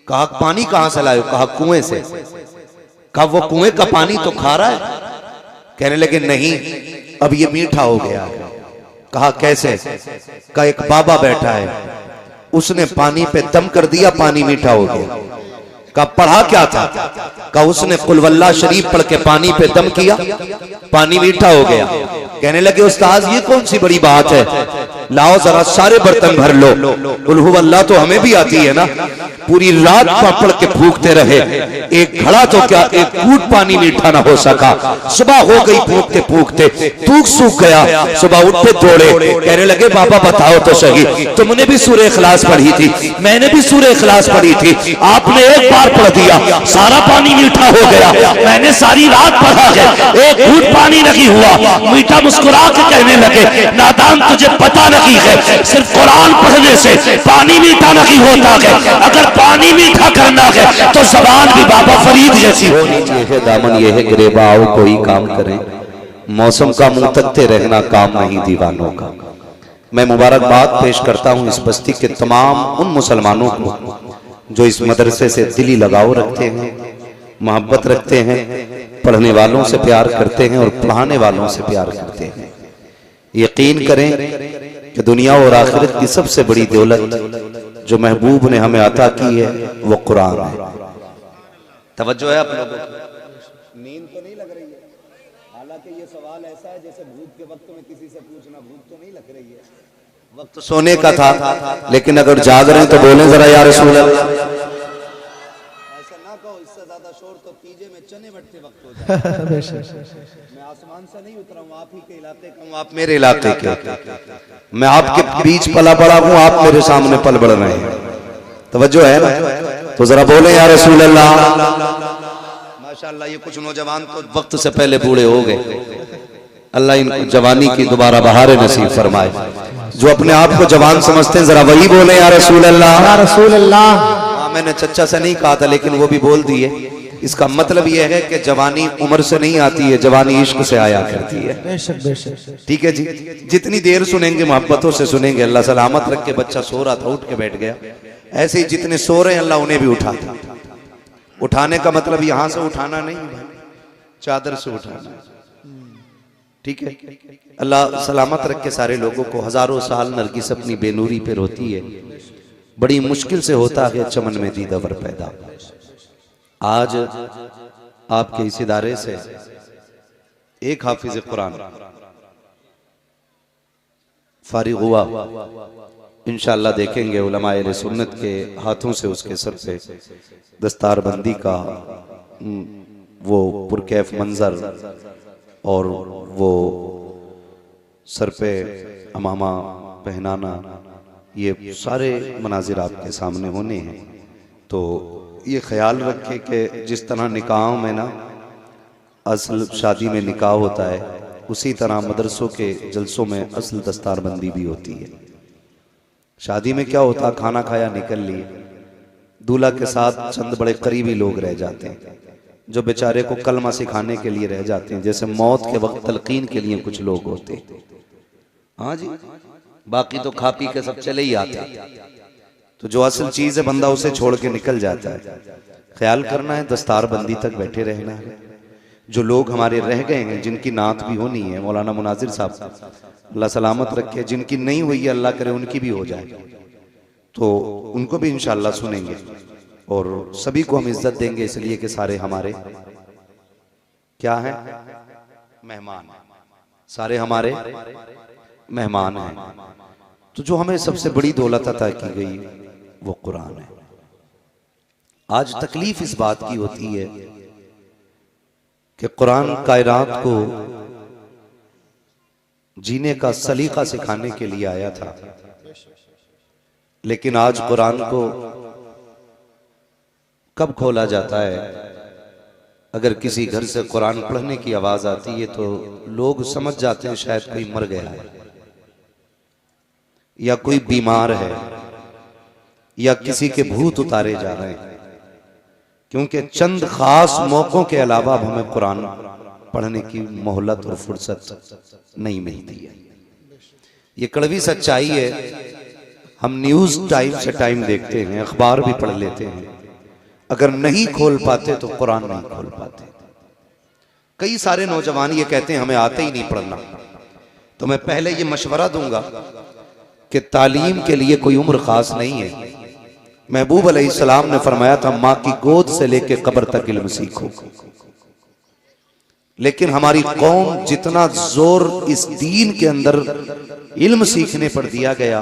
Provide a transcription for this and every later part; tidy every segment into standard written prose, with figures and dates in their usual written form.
कहा पानी कहां से लाए? कहा कुएं से। कहा वो कुएं का पानी तो खा रहा है? कहने लगे नहीं, अब ये मीठा हो गया। कहा कैसे? कहा एक बाबा बैठा है, उसने पानी पे दम कर दिया, पानी मीठा हो गया। कहा पढ़ा क्या था? कहा उसने कुल वल्लाह शरीफ पढ़ के पानी पे दम किया, पानी मीठा हो गया। कहने लगे उस्ताद ये कौन सी बड़ी बात है, लाओ जरा सारे बर्तन भर लो। कुल हु अल्लाह तो हमें भी आती है ना। पूरी रात पढ़ के फूकते रहे, एक घड़ा तो क्या एक कूट पानी मीठा ना हो सका। सुबह हो गई फूकते फूकते, तूक सूख गया। सुबह उठे दौड़े, कहने लगे बाबा बताओ तो सही, तुमने भी सूरह इखलास पढ़ी थी, मैंने भी सूरह इखलास पढ़ी थी, आपने एक बार पढ़ दिया सारा पानी मीठा हो गया, मैंने सारी रात पढ़ा है एक घूंट पानी नहीं हुआ। मीठा मुस्कुरा के कहने लगे नादान तुझे पता नहीं है, सिर्फ कुरान पढ़ने से पानी मीठा नहीं होता है। अगर पानी मीठा करना है तो जबान भी बाबा फरीद जैसी होनी चाहिए। दामन ये है गिरेबाओ कोई काम करे, मौसम का मुंह तकते रहना काम नहीं दीवानों का। मैं मुबारकबाद पेश करता हूं इस बस्ती के तमाम उन मुसलमानों को जो इस मदरसे से दिली लगाव रखते हैं, मोहब्बत रखते हैं, पढ़ने वालों से प्यार करते हैं और पढ़ाने वालों से प्यार करते हैं। यकीन करें कि दुनिया और आखिरत की सबसे बड़ी दौलत जो महबूब ने हमें अता की है वो कुरान है। तवज्जो है आप लोगों को? नींद तो नहीं लग रही है? हालांकि ये सवाल ऐसा है जैसे भूख के वक्त में किसी से पूछना, भूख तो नहीं लग रही है? वक्त तो सोने का था, लेकिन अगर जाग रहे हैं तो बोले जरा या रसूल अल्लाह। ऐसा ना कहो, इससे ज्यादा शोर तो पीजे में चने बटते वक्त हो जाए। मैं आसमान से नहीं उतरा हूँ, आप ही के इलाके का हूँ, आप मेरे इलाके के। मैं आपके बीच पला बड़ा हूँ, आप मेरे सामने पल बढ़ रहे हैं। तवज्जो है ना? तो जरा बोले या रसूल अल्लाह। माशाअल्लाह ये कुछ नौजवान तो वक्त से पहले बूढ़े हो गए। अल्लाह इनको जवानी की दोबारा बहार नसीब फरमाए। जो अपने आप को जवान समझते हैं जरा वही बोले या रसूल अल्लाह। या रसूल अल्लाह। हाँ मैंने चच्चा से नहीं कहा था, लेकिन वो भी बोल दिए। इसका मतलब यह है कि जवानी उम्र से नहीं आती है, जवानी इश्क से आया करती है। ठीक है जी, जितनी देर सुनेंगे मोहब्बतों से सुनेंगे। अल्लाह सलामत रख के, बच्चा सो रहा था उठ के बैठ गया। ऐसे ही जितने सो रहे हैं अल्लाह उन्हें भी उठाता। उठाने का मतलब यहां से उठाना नहीं, चादर से उठाना। ठीक है, अल्लाह सलामत रख के सारे लोगों को। हजारों साल नरगिस अपनी बेनूरी पे रोती है, बड़ी मुश्किल से होता है चमन में दीदावर पैदा। आज आपके इस इदारे से एक हाफिज कुरान फारिग हुआ, इंशाअल्लाह देखेंगे उलमाए अहले सुन्नत के हाथों से उसके सर पे दस्तारबंदी का वो पुरकैफ मंजर और वो सर पे अमामा पहनाना, ये सारे मनाजिर आपके सामने होने हैं। तो ये ख्याल रखें कि जिस तरह निकाहों में ना असल शादी में निकाह होता है, उसी तरह मदरसों के जलसों में असल दस्तारबंदी भी होती है। शादी में क्या होता, खाना खाया निकल लिए, दूल्हा के साथ चंद बड़े करीबी लोग रह जाते हैं जो बेचारे को कलमा सिखाने के लिए रह जाते हैं, जैसे मौत के वक्त तलकीन के लिए कुछ लोग होते हैं। हाँ जी, बाकी तो खा पी के सब चले ही आते हैं। तो जो असल चीज है बंदा उसे छोड़ के निकल जाता है। ख्याल करना है, दस्तारबंदी तक बैठे रहना है। जो लोग हमारे रह गए हैं, जिनकी नात भी होनी है, मौलाना मुनाजिर साहब अल्लाह सलामत रखे, जिनकी नहीं हुई है अल्लाह करे उनकी भी हो जाए, तो उनको भी इंशाअल्लाह सुनेंगे। और सभी को हम इज्जत देंगे, इसलिए कि सारे हमारे क्या हैं, मेहमान। सारे हमारे मेहमान हैं। तो जो हमें सबसे बड़ी दौलत अता की गई वो कुरान है। आज तकलीफ इस बात की होती है कि कुरान कायनात को जीने का सलीका सिखाने के लिए आया था, लेकिन आज कुरान को कब खोला जाता है? अगर किसी घर से कुरान पढ़ने की आवाज आती है तो लोग समझ जाते हैं शायद कोई मर गया है, या कोई बीमार है, या किसी के भूत उतारे जा रहे हैं। क्योंकि चंद खास मौकों के अलावा हमें कुरान पढ़ने की मोहलत और फुर्सत नहीं मिलती है। ये कड़वी सच्चाई है। हम न्यूज टाइम से टाइम देखते हैं, अखबार भी पढ़ लेते हैं, अगर नहीं खोल पाते तो कुरान नहीं खोल पाते। कई सारे नौजवान ये कहते हैं हमें आते ही नहीं पढ़ना। तो मैं पहले ये मशवरा दूंगा कि तालीम के लिए कोई उम्र खास नहीं है। महबूब अलैहिस्सलाम ने फरमाया था माँ की गोद से लेके कब्र तक इल्म सीखो। लेकिन हमारी कौम जितना जोर इस दीन के अंदर इल्म सीखने पर दिया गया,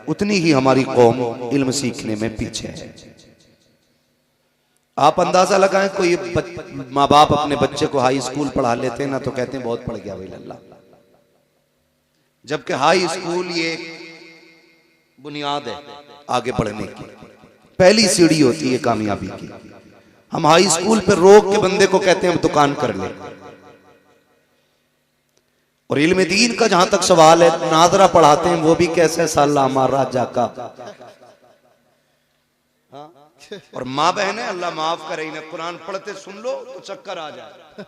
उतनी ही हमारी कौम इल्म सीखने में पीछे है। आप अंदाजा लगाएं, कोई माँ बाप अपने बच्चे को हाई स्कूल पढ़ा लेते हैं ना तो कहते हैं बहुत पढ़ गया भाई लल्ला, जबकि हाई स्कूल ये बुनियाद है आगे बढ़ने की, पहली सीढ़ी होती है कामयाबी की। हम हाई स्कूल पे रोक के बंदे को कहते हैं दुकान कर ले। और इल्म दीन का जहां तक सवाल है, नादरा पढ़ाते हैं वो भी कैसे सलामा राजा का। और माँ बहन है, अल्लाह माफ करे, इन्हें कुरान पढ़ते सुन लो तो चक्कर आ जाए।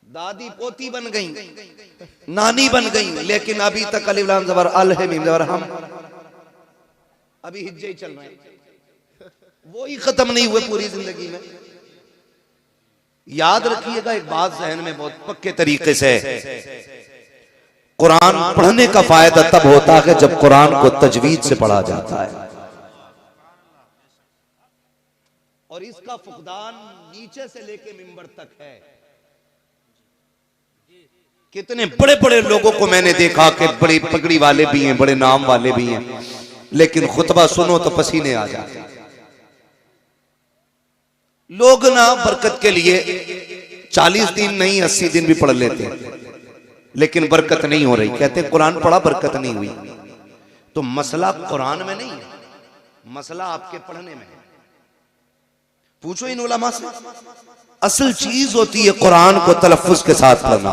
दादी पोती बन गई, नानी बन गई, लेकिन अभी तक अलिफ लाम ज़बर अल है मीम ज़बर हम अभी हिज्जे ही चल रहे हैं, वो ही खत्म नहीं हुए पूरी जिंदगी में। याद रखिएगा एक बात जहन में बहुत पक्के तरीके से, कुरान पढ़ने का फायदा तब होता है जब कुरान को तजवीद से पढ़ा जाता है। और इसका फुकदान नीचे से लेके मिंबर तक है। कितने बड़े बड़े लोगों को मैंने देखा कि बड़ी पगड़ी वाले भी हैं, बड़े नाम वाले भी हैं, लेकिन खुतबा सुनो तो पसीने आ जाते। लोग ना बरकत के लिए 40 दिन नहीं 80 दिन भी पढ़ लेते हैं, लेकिन बरकत नहीं हो रही। कहते हैं कुरान पढ़ा बरकत नहीं हुई। तो मसला कुरान में नहीं है, मसला आपके पढ़ने में है। पूछो इन उलमा से, असल चीज होती है कुरान को तलफ्फुज के साथ पढ़ना।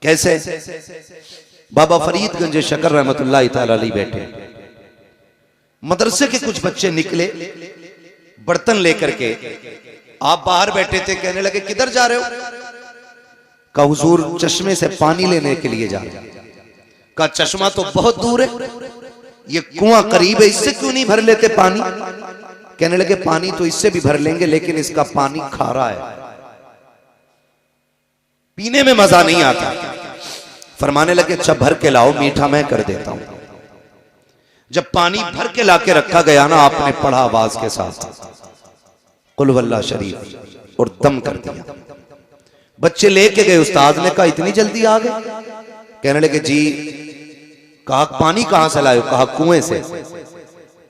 कैसे? बाबा फरीदगंज शकर रहमतुल्लाह तआला अलैह बैठे, मदरसे के कुछ बच्चे निकले बर्तन लेकर के। आप बाहर बैठे थे, कहने लगे किधर जा रहे हो? कहा हुजूर चश्मे से पानी लेने के लिए जा रहे हैं। कहा चश्मा तो बहुत दूर है, ये कुआं करीब है, इससे क्यों नहीं भर लेते पानी? कहने लगे पानी तो इससे भी भर लेंगे, लेकिन इसका पानी खारा है, पीने में मजा नहीं आता। फरमाने लगे अच्छा भर के लाओ, मीठा मैं कर देता हूं। जब पानी भर के लाके रखा गया ना, आपने पढ़ा आवाज के साथ कुल वल्लाह शरीफ और दम कर दिया। बच्चे लेके गए, उस्ताद ने कहा इतनी जल्दी आ गए? कहने लगे जी। कहा पानी कहां से लाए? कहा कुएं से।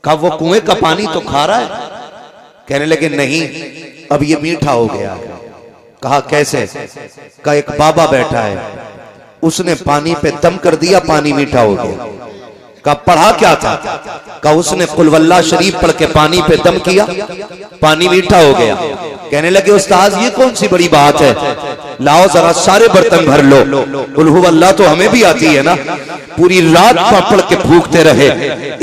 कहा वो कुएं का पानी तो खारा है? कहने लगे नहीं, अब ये मीठा हो गया। कहा कैसे? कहा एक बाबा बैठा है, उसने पानी पे दम कर दिया, पानी मीठा हो गया। कहा पढ़ा क्या था? कहा उसने कुल वल्लाह शरीफ पढ़ के पानी पे दम किया, पानी मीठा हो गया। कहने लगे उस्ताद ये कौन सी बड़ी बात है, लाओ जरा सारे बर्तन भर लो। कुल हुवल्लाह तो हमें भी आती है ना। पूरी रात पढ़ के फूकते रहे,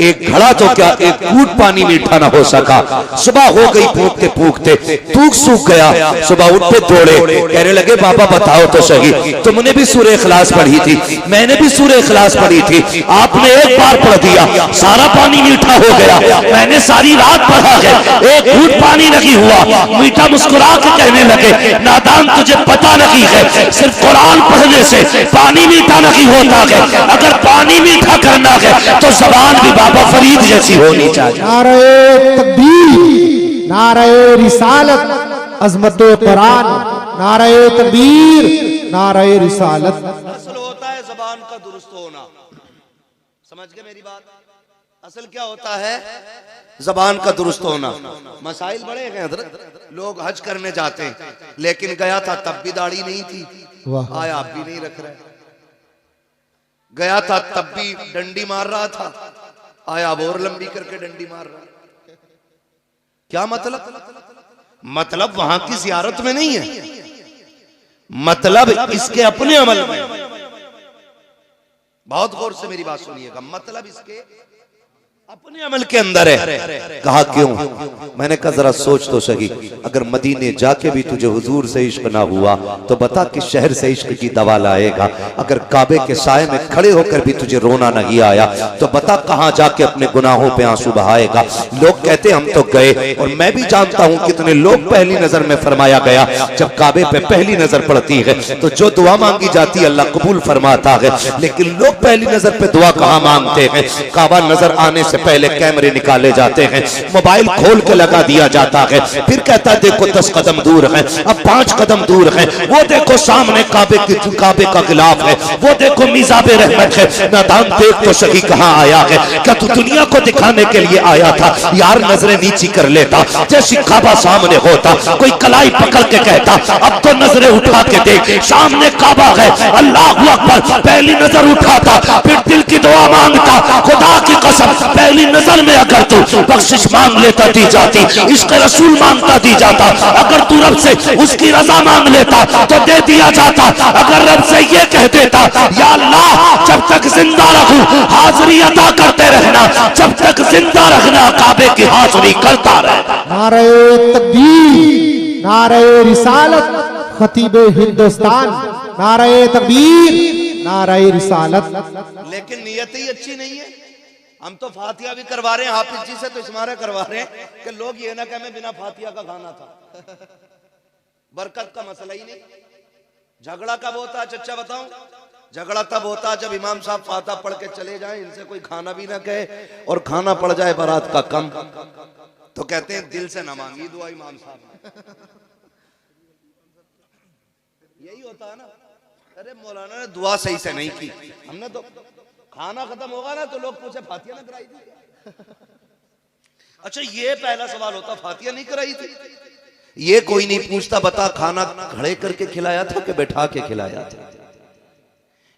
एक घड़ा तो क्या एक घूंट पानी मीठा ना हो सका। सुबह हो गई फूकते फूकते, थूक सूख गया। सुबह उठे दौड़े, कहने लगे बाबा बताओ तो सही, तुमने भी सूरह इखलास पढ़ी थी, मैंने भी सूरह इखलास पढ़ी थी, आपने एक बार पढ़ दिया सारा पानी मीठा हो गया, मैंने सारी रात पढ़ा है, एक घूंट पानी नहीं हुआ। मीठा मुस्कुरा के कहने लगे नादान तुझे पता नहीं है, सिर्फ कुरान पढ़ने से पानी मीठा नहीं होता है। अगर पानी मीठा करना है तो ज़बान भी बाबा फरीद जैसी होनी चाहिए। नारे तकबीर, नारे रिसालत, अज़मत कुरान, नारे तकबीर, नारे रिसालत। असल होता है ज़बान का दुरुस्त होना। समझ गए मेरी बात? असल क्या होता है? ज़बान का दुरुस्त होना। मसाइल बड़े हैं हज़रत। लोग हज करने जाते हैं, लेकिन गया था तब भी दाढ़ी नहीं थी, आया आप भी नहीं रख रहे। गया था तब भी डंडी मार रहा था, आया अब और लंबी करके डंडी मार रहा। क्या मतलब? मतलब वहां की ज़ियारत में नहीं है, मतलब इसके अपने अमल में। बहुत गौर से मेरी बात सुनिएगा, मतलब इसके अपने अमल के अंदर है। कहा क्यों? मैंने कहा जरा सोच तो सही, अगर मदीने जाके भी तुझे हुजूर से इश्क ना हुआ तो बता किस शहर से इश्क की दवा लाएगा। अगर काबे के साए में खड़े होकर भी तुझे रोना नहीं आया तो बता कहां जाके अपने गुनाहों पे आंसू बहाएगा। लोग कहते हम तो गए, और मैं भी जानता हूं कितने लोग पहली नजर में फरमाया गया जब काबे पे पहली नजर पड़ती है तो जो दुआ मांगी जाती है अल्लाह कबूल फरमाता है, लेकिन लोग पहली नजर पे दुआ कहां मांगते हैं? काबा नजर आने से पहले कैमरे निकाले जाते हैं, मोबाइल खोल के लगा दिया जाता है, फिर कहता है देखो 10 कदम दूर है, अब 5 कदम दूर है, वो देखो सामने काबे का गिलाफ है, वो देखो मिजाबे रहमत है। नादान देख तो सही कहां आया है? क्या तू दुनिया को दिखाने के लिए आया था? यार नजरें नीची कर लेता, जैसी काबा सामने होता कोई कलाई पकड़ के कहता अब तो नजरें उठा के देख, सामने काबा है, अल्लाह अकबर। पहली नजर उठाता, फिर दिल की दुआ मांगता, खुदा की कसम पहली नजर में अगर तू बख्शिश मांग लेता दी जाती, इश्क रसूल मांगता दी जाता, अगर तू रब से उसकी रजा मांग लेता तो दे दिया जाता, अगर रब से ये कह देता या अल्लाह जब तक जिंदा रहूं हाजिरी अदा करते रहना, जब तक जिंदा रखना काबे की हाजिरी करता रहना। नारे तकबीर, नारे रिसालत, खतीबे हिंदुस्तान, नारे तकबीर, नारे रिसालत। लेकिन नियत ही अच्छी नहीं है। हम तो फातिया भी करवा रहे हैं हाफिज जी से, तो इसमारा करवा रहे हैं कि लोग ये ना कहें बिना फातिया का खाना था। बरकत का मसला ही नहीं। झगड़ा कब होता है चच्चा बताऊं? झगड़ा तब होता है जब इमाम साहब फातिहा पढ़ के चले जाएं, इनसे कोई खाना भी ना कहे, और खाना पड़ जाए बारात का कम, तो कहते हैं दिल से ना मांगी दुआ इमाम साहब। यही होता है ना। अरे मौलाना ने दुआ सही से नहीं की, हमने तो खाना खत्म होगा ना तो लोग पूछे फातिया ना कराई थी। अच्छा ये पहला सवाल होता, फातिया नहीं कराई थी? ये कोई नहीं पूछता बता खाना खड़े करके खिलाया था कि बैठा के खिलाया था?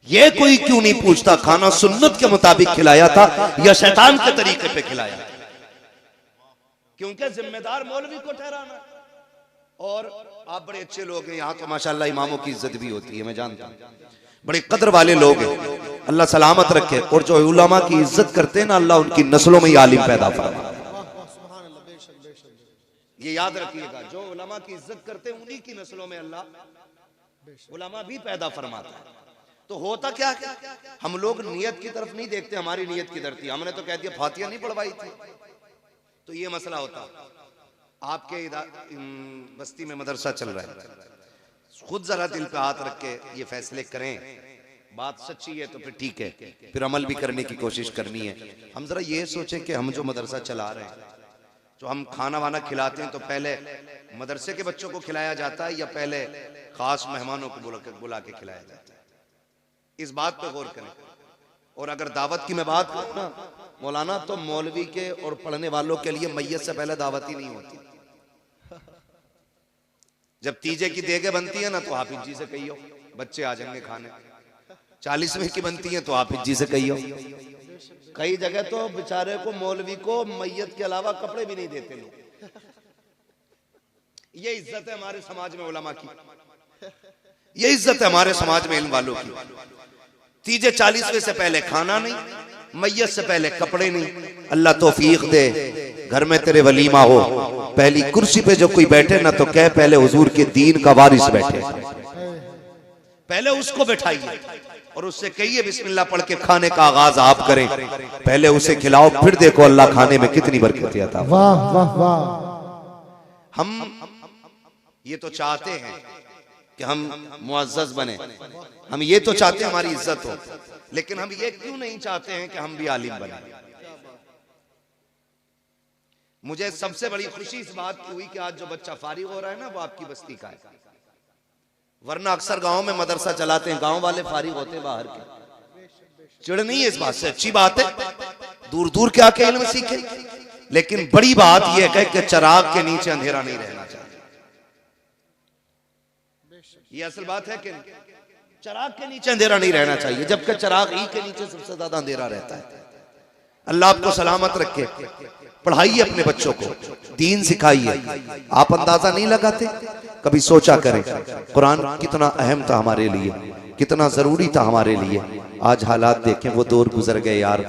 ये कोई क्यों नहीं पूछता खाना सुन्नत के मुताबिक खिलाया था या शैतान के तरीके पे खिलाया था? क्योंकि जिम्मेदार मौलवी को ठहराना। और आप बड़े अच्छे लोग हैं यहाँ तो माशाल्लाह, इमामों की इज्जत भी होती है, मैं जानता हूँ, बड़े कदर वाले लोग हैं, अल्लाह सलामत रखे। और जो उलमा की इज्जत करते हैं ना, अल्लाह उनकी नस्लों में ही आलिम पैदा फरमा। ये याद रखिएगा, जो उलमा की इज्जत करते हैं उन्हीं की नस्लों में अल्लाह उलमा भी पैदा फरमाता है। तो होता क्या है, हम लोग नियत की तरफ नहीं देखते, हमारी नियत किधर थी? हमने तो कह दिया फातिया नहीं पढ़वाई थी, तो ये मसला होता। आपके बस्ती में मदरसा चल रहा है, खुद जरा दिल पे हाथ रख के ये फैसले करें, बात सच्ची है तो फिर ठीक है, फिर अमल भी करने की कोशिश करनी है। हम जरा ये सोचें कि हम जो मदरसा चला रहे हैं, जो हम खाना वाना खिलाते हैं, तो पहले मदरसे के बच्चों को खिलाया जाता है या पहले खास मेहमानों को बुला के खिलाया जाता है? इस बात पे गौर करें। और अगर दावत की मैं बात करूं ना मौलाना, तो मौलवी के और पढ़ने वालों के लिए मैयत से पहले दावत ही नहीं होती। जब तीजे की देगे बनती है ना तो हाफिज जी से कहियो बच्चे आ जाएंगे खाने, 40वें की बनती है तो हाफिज जी से कहियो। कई जगह तो बेचारे को मौलवी को मैयत के अलावा कपड़े भी नहीं देते लोग। ये इज्जत है हमारे समाज में उलमा की, ये इज्जत है हमारे समाज में इल्म वालों की। तीजे 40वें से पहले खाना नहीं, मैयत से पहले कपड़े नहीं। अल्लाह तौफीक दे, घर में तेरे वलीमा हो, पहली कुर्सी पे जो कोई बैठे ना तो कह पहले हुजूर के दीन का वारिस बैठे, पहले उसको बैठाइए और उससे कहिए बिस्मिल्लाह पढ़ के खाने का आगाज आप करें, पहले उसे खिलाओ, फिर देखो अल्लाह खाने में कितनी बरकत आता है। वाह वाह वाह। हम ये तो चाहते हैं कि हम मुअज़्ज़ज़ बने, हम ये तो चाहते हैं हमारी इज्जत हो, लेकिन हम ये क्यों नहीं चाहते हैं कि हम भी आलिम बने? मुझे सबसे बड़ी खुशी इस बात की हुई कि आज जो बच्चा फारिग हो रहा है ना वो आपकी बस्ती का है, वरना अक्सर गांव में मदरसा चलाते हैं, गांव वाले फारिग होते हैं बाहर के। चिड़ नहीं है इस बात से, अच्छी बात है, दूर दूर के आके इल्म सीखे, लेकिन बड़ी बात यह है कि चिराग के नीचे अंधेरा नहीं रहना चाहिए। ये असल बात है कि चिराग के नीचे अंधेरा नहीं रहना चाहिए, जबकि चिराग ही के नीचे सबसे ज्यादा अंधेरा रहता है। अल्लाह आपको सलामत रखे। पढ़ाइए अपने बच्चों को, दीन सिखाइए। आप अंदाजा नहीं लगाते, कभी सोचा करें कुरान कितना अहम था हमारे लिए, कितना जरूरी था हमारे लिए। आज हालात देखें, वो दौर गुजर गए यार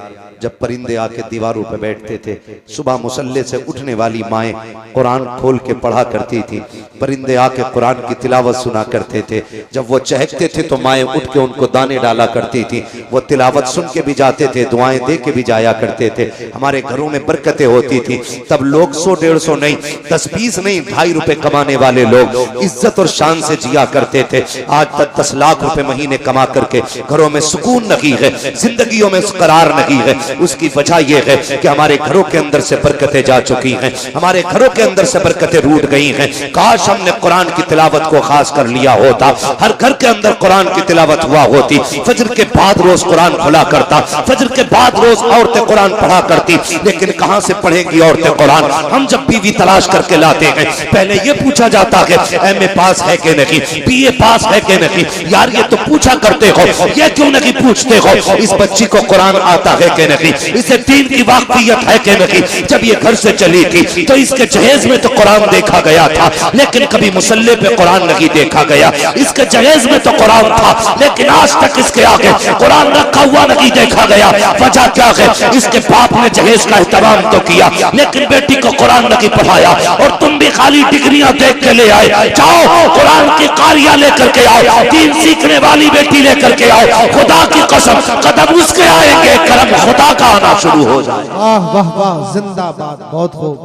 जब परिंदे आके दीवारों पे बैठते थे। सुबह मुसल्ले से उठने वाली माएँ कुरान खोल के पढ़ा करती थी, परिंदे आके कुरान की तिलावत सुना करते थे। जब वो चहकते थे तो माएँ उठ के उनको दाने डाला करती थी। वो तिलावत सुन के भी जाते थे, दुआएं दे के भी जाया करते थे। हमारे घरों में बरकतें होती थी। तब लोग 100-150 नहीं, 10-20 नहीं, 2.5 रुपए कमाने वाले लोग इज्जत और शान से जिया करते थे। आज तक 10 लाख रुपए महीने कमा करके घरों में सुकून नहीं है, जिंदगियों में करार नहीं है। उसकी वजह यह है कि हमारे घरों के अंदर से बरकतें जा चुकी हैं, हमारे घरों के अंदर से बरकतें रूठ गई हैं। काश हमने कुरान की तिलावत को खास कर लिया होता, हर घर के अंदर कुरान की तिलावत हुआ होती। फजर के बाद रोज कुरान खुला करता, फजर के बाद रोज औरतें कुरान पढ़ा करती। लेकिन कहां से पढ़ेंगी औरतें कुरान? हम जब बीवी तलाश करके लाते हैं पहले ये पूछा जाता है एमए पास है कि नहीं, बीए पास है कि नहीं। यार ये तो पूछा करते हो, ये क्यों नहीं पूछते हो इस बच्ची को कुरान आता है कि नहीं, इसे दीन की वाकफियत है कि नहीं। जब ये घर से चली थी तो इसके जहेज में तो कुरान देखा गया था, लेकिन कभी मुसल्ले पे कुरान नहीं देखा गया। इसके जहेज में तो कुरान था, लेकिन आज तक इसके आगे कुरान रखा हुआ नहीं देखा गया। वजह क्या है? इसके बाप ने जहेज का एहतराम तो किया, लेकिन बेटी को कुरान नहीं पढ़ाया। और तुम भी खाली डिग्रियां देख के ले आए। जाओ कुरान की कारियां लेकर के आओ, दीन सीखने वाली बेटी लेकर के आओ। खुदा की कसम कदम उसके आएंगे, करम खुदा का आना शुरू हो जाए। वाह वाह वाह, जिंदाबाद, बहुत खूब।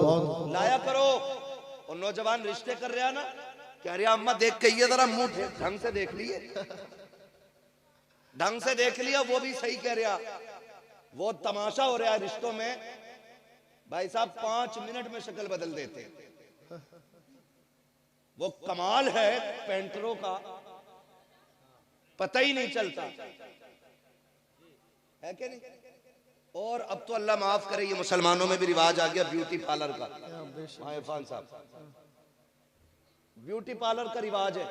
लाया करो। और नौजवान रिश्ते कर रहा ना, कह रहा अम्मा देख के ये जरा मुंह ढंग से देख लिए, ढंग से देख लिया, वो भी सही कह रहा। वो तमाशा हो रहा है रिश्तों में भाई साहब, 5 मिनट में शक्ल बदल देते। वो कमाल है पेंटरों का, पता ही नहीं चलता है कि नहीं। और अब तो अल्लाह माफ करे, ये मुसलमानों में भी रिवाज आ गया ब्यूटी पार्लर का। इरफान साहब, ब्यूटी पार्लर का रिवाज है।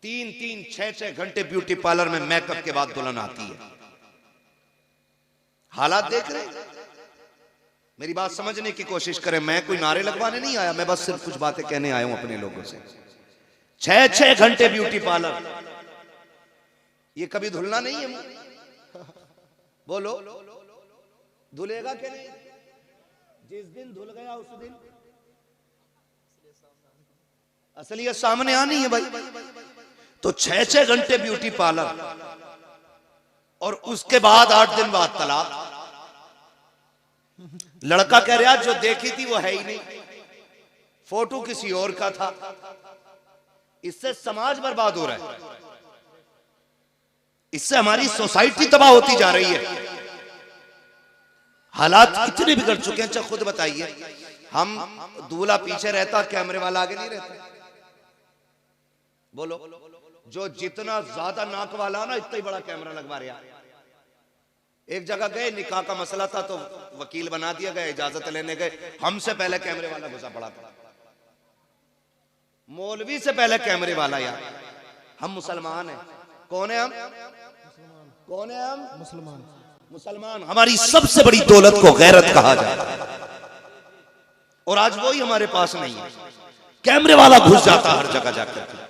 3-3, 6-6 घंटे ब्यूटी पार्लर में मेकअप के बाद दुल्हन आती है। हालात देख रहे हैं। मेरी बात समझने की कोशिश करें, मैं कोई नारे लगवाने नहीं आया, मैं बस सिर्फ कुछ बातें कहने आया हूं अपने लोगों से। 6-6 घंटे ब्यूटी पार्लर, ये कभी धुलना नहीं है? बोलो, धुलेगा कि नहीं? जिस दिन धुल गया उस दिन असलियत सामने आनी है भाई। तो 6-6 घंटे ब्यूटी पार्लर, और उसके बाद 8 दिन बाद तलाक। लड़का कह रहा जो देखी थी वो है ही नहीं, फोटो किसी और का था। इससे समाज बर्बाद हो रहा है, इससे हमारी सोसाइटी तबाह होती जा रही है। हालात इतने बिगड़ चुके हैं। अच्छा खुद बताइए, हम दूल्हा पीछे रहता, कैमरे वाला आगे नहीं रहता? बोलो, जो जितना ज्यादा नाक वाला ना इतना ही बड़ा कैमरा लगवा रहा। एक जगह गए, निकाह का मसला था तो वकील बना दिया गया, इजाजत लेने गए, हमसे पहले कैमरे वाला घुसा पड़ा था। मौलवी से पहले कैमरे वाला। यार हम मुसलमान हैं। कौन है हम? कौन है हम? मुसलमान। मुसलमान। हमारी सबसे बड़ी दौलत को गैरत कहा जाता है, और आज वही हमारे पास नहीं है। कैमरे वाला घुस जाता हर जगह जाकर,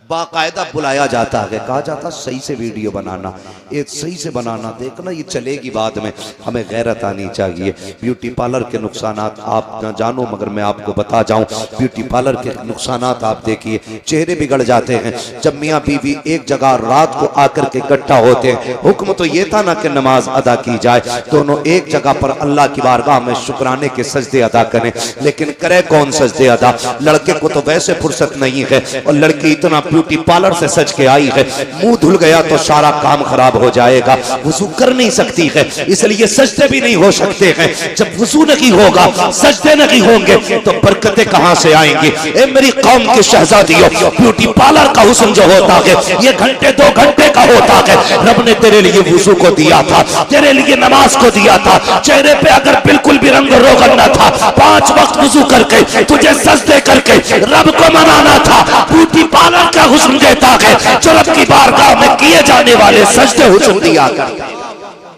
बाकायदा बुलाया जाता है, कहा जाता सही से वीडियो बनाना, ये सही से बनाना, देखना ये चलेगी बाद में। हमें गैरत आनी चाहिए। ब्यूटी पार्लर के नुकसानात आप न जानो, मगर मैं आपको बता जाऊं, ब्यूटी पार्लर के नुकसानात आप देखिए, चेहरे बिगड़ जाते हैं। जब मियाँ बीवी एक जगह रात को आकर के इकट्ठा होते हैं, हुक्म तो ये था ना कि नमाज अदा की जाए, दोनों एक जगह पर अल्लाह की बारगाह में शुक्राने के सजदे अदा करें। लेकिन करे कौन सजदे अदा? लड़के को तो वैसे फुर्सत नहीं है, और लड़की इतना ब्यूटी पार्लर से सज के आई है, मुंह धुल गया तो सारा काम खराब हो जाएगा, वुजू कर नहीं सकती है, इसलिए सजदे भी नहीं हो सकते हैं। जब वुजू नहीं होगा, सजदे नहीं होंगे, तो बरकतें कहां से आएंगी? ए मेरी कौम के शहजादियों, ब्यूटी पार्लर का हुस्न जो होता है ये घंटे 2 घंटे का होता है। रब ने तेरे लिए वुजू को दिया था, तेरे लिए नमाज को दिया था। चेहरे पे अगर बिल्कुल भी रंग रोगन न था, 5 वक्त वुजू करके तुझे सजदे करके रब को मनाना था। ब्यूटी पार्लर का हुस्न देता है, जो रब की बारगाह में किए जाने वाले सजदे हुस्न दिया करता है।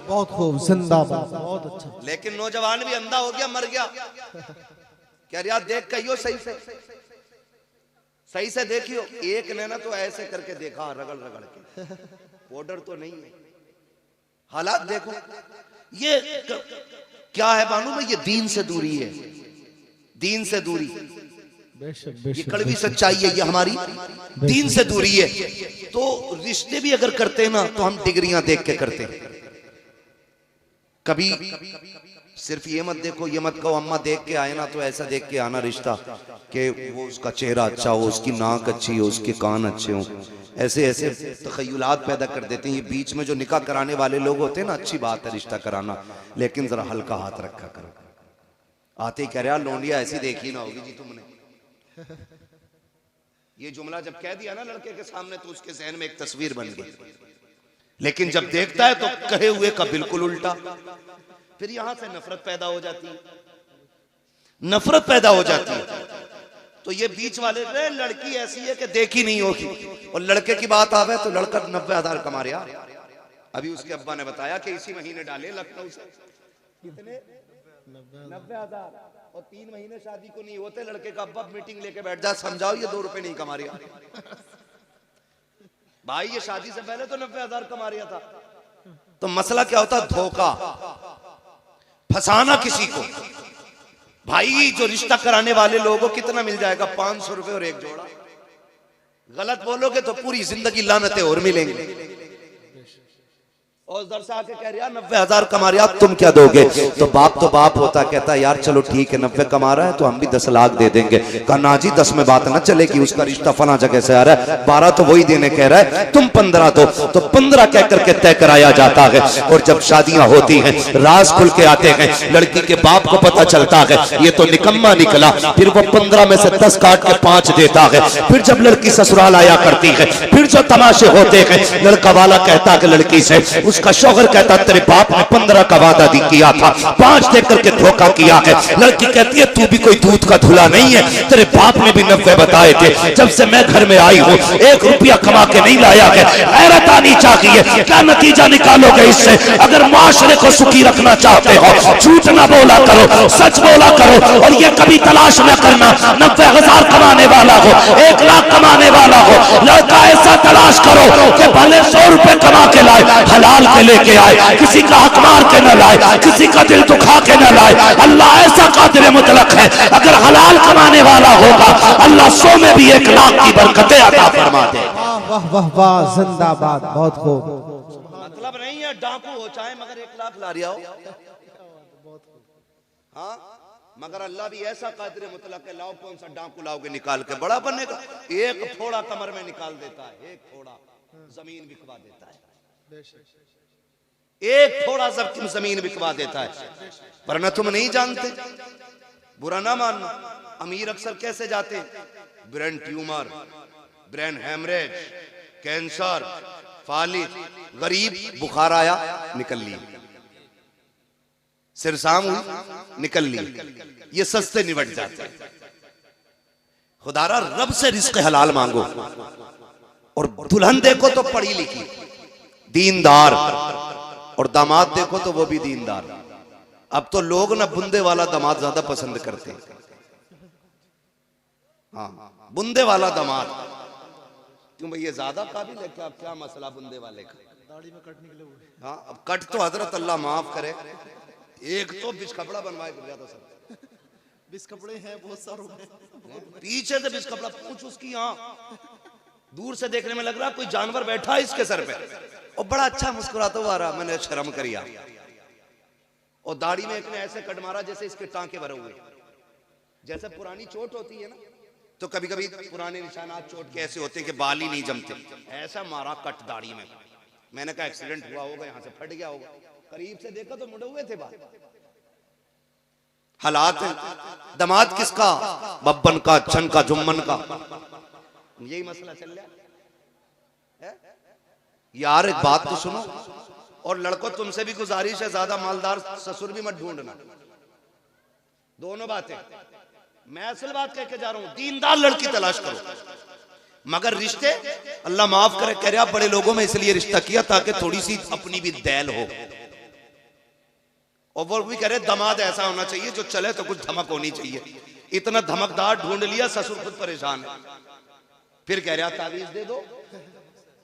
बहुत खूब, जिंदाबाद, बहुत अच्छा। लेकिन नौजवान भी अंधा हो गया, मर गया। क्या यार देख कहियो सही से, सही से देखियो। एक ने ना तो ऐसे करके देखा, रगड़ रगड़ के, पाउडर तो नहीं है, हालात देखो, ये क्या है मालूम है? ये दीन से दूरी है, दीन से दूरी। ये कड़वी सच्चाई है, ये हमारी दीन से दूरी है। तो रिश्ते भी अगर करते हैं ना तो हम डिग्रियां देख के करते हैं। कभी सिर्फ ये मत देखो, ये मत कहो अम्मा देख के आए ना तो ऐसा देख के आना रिश्ता कि वो उसका चेहरा अच्छा हो, उसकी नाक अच्छी हो, उसके कान अच्छे हो। ऐसे ऐसे तखय्युलात पैदा कर देते हैं। ये बीच में जो निकाह कराने वाले लोग होते हैं ना, अच्छी बात है रिश्ता कराना, लेकिन जरा हल्का हाथ रखा करो। आते ही कह रहा लोंडिया ऐसी देखी ना होगी जी तुमने। ये जुमला जब कह दिया ना लड़के के सामने तो उसके जहन में एक तस्वीर बन गई, लेकिन जब देखता है तो कहे हुए का बिल्कुल उल्टा। फिर यहां से नफरत पैदा हो जाती है, नफरत पैदा हो जाती है। तो ये बीच वाले लड़की ऐसी है कि देखी नहीं होगी, और लड़के की बात आवे तो लड़का 90,000 कमा रहा। अभी उसके अब्बा ने बताया कि इसी महीने डाले लखनऊ से कितने 90,000, और 3 महीने शादी को नहीं होते। लड़के का अब्बा मीटिंग लेके बैठ जा, समझाओ ये 2 रुपए नहीं कमा रहा भाई, ये शादी से पहले तो 90,000 कमा रहा था। तो मसला क्या होता? धोखा, फंसाना किसी को। भाई जो रिश्ता कराने वाले लोगों को कितना मिल जाएगा? 500 रुपए और एक जोड़ा। गलत बोलोगे तो पूरी जिंदगी लानतें और मिलेंगी। और उधर से आके कह रहा 90,000 कमा रहा, तुम क्या दोगे? तो बाप होता, कहता यार चलो ठीक है 90 कमा रहा है तो हम भी 10 लाख दे देंगे। कहा ना जी 10 में बात ना चलेगी, उसका रिश्ता फला जगह से आ रहा है, 12 तो वही देने कह रहा है, तुम 15 दो। तो 15 कह करके तय कराया जाता है। और जब शादियां होती हैं, राज खुल के आते हैं, लड़की के बाप को पता चलता है ये तो निकम्मा निकला, फिर वो 15 में से 10 काट के 5 देता है। फिर जब लड़की ससुराल आया करती है, फिर जो तमाशे होते हैं, लड़का वाला कहता है लड़की से, उसका शौहर कहता तेरे बाप ने 15 का वादा किया था, 5 देकर के धोखा किया है। लड़की कहती है तू भी कोई दूध का धुला नहीं है, तेरे बाप ने भी 90 बताए थे। जब से मैं घर में आई हूँ 1 रुपया कमा के नहीं लाया है। गैरत आनी चाहिए। क्या नतीजा निकालोगे इससे? अगर माशरे को सुखी रखना चाहते हो, झूठ ना बोला करो, सच बोला करो। और ये कभी तलाश न करना 90,000 कमाने वाला हो, 1 लाख कमाने वाला हो। लड़का ऐसा तलाश करो कि भले 100 रुपए कमा के लाए, हलाल के लेके आए, किसी का हक मार के न लाए, किसी का दिल दुखा के न लाए। अल्लाह ऐसा कादिर मुतलक है, अगर हलाल कमाने वाला होगा अल्लाह 100 में भी 1 लाख की बरकतें अता फरमा दे। वाह वाह वाह, जिंदाबाद, बहुत खूब। मतलब नहीं है डाकू हो चाहे मगर 1 लाख ला रहा हो। हाँ, मगर अल्लाह भी ऐसा कादिर मुतलक है, लाओ कौन सा डाकू लाओगे निकाल के बड़ा बनने का, 1 थोड़ा कमर में निकाल देता है, 1 थोड़ा जमीन बिकवा देता है, 1 थोड़ा जमीन बिकवा देता है। वरना तुम नहीं जानते, बुरा ना मानना। अमीर अक्सर कैसे जाते? Brain tumour, brain haemorrhage, cancer, फालिज। गरीब बुखार आया निकल ली, सिरसाम हुई निकल ली, ये सस्ते निबट जाते। खुदारा रब से रिस्क हलाल मांगो। और दुल्हन देखो तो पढ़ी लिखी, दीनदार, और दामाद देखो तो वो भी दीनदार। अब तो लोग ना बुंदे वाला दामाद ज्यादा पसंद करते हैं। हाँ, बुंदे वाला दामाद क्यों भाई? ये ज्यादा काबिल है क्या? क्या मसला बुंदे वाले का? दाढ़ी में कट निकले हुए। हाँ, अब कट तो हजरत अल्लाह माफ करे, एक तो बिच कपड़ा बनवाए गिर जाता सब। बिस कपड़े हैं बहुत सारे, पीछे से बिच कपड़ा, पूछ उसकी। हाँ, दूर से देखने में लग रहा कोई जानवर बैठा है इसके सर पे, और बड़ा अच्छा मुस्कुराता हुआ रहा। मैंने शर्म करिया, और दाढ़ी में एक ने ऐसे कट मारा जैसे इसके टांके भरे हुए। जैसे पुरानी चोट होती है ना, तो कभी कभी पुराने निशानात चोट के ऐसे होते हैं कि बाल ही नहीं जमते, ऐसा मारा कट दाढ़ी में। मैंने कहा एक्सीडेंट हुआ होगा, यहाँ से फट गया होगा। करीब से देखा तो मुड़े हुए थे बाल। हालात दमाद किसका? बब्बन का, छन का, जुम्मन का। यही मसला चल रहा है यार। एक बात तो सुनो, और लड़कों तुमसे भी गुजारिश है, ज्यादा मालदार ससुर भी मत ढूंढना। दोनों बातें मैं असल बात कह के जा रहा हूं, दीनदार लड़की तलाश करो। मगर रिश्ते अल्लाह माफ करे, कह रहा बड़े लोगों में इसलिए रिश्ता किया ताकि थोड़ी सी अपनी भी दैल हो। और वो भी कह रहे दामाद ऐसा होना चाहिए जो चले तो कुछ धमक होनी चाहिए। इतना धमकदार ढूंढ लिया, ससुर खुद परेशान है। फिर कह रहा तावीज दे दो,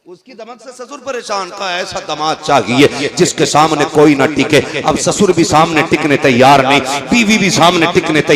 उसकी दमक से ससुर परेशान, का ऐसा दामाद चाहिए जिसके सामने कोई ना टिके। अब ससुर भी सामने टिकने तैयार नहीं, बीवी भी सामने टिकने तैयार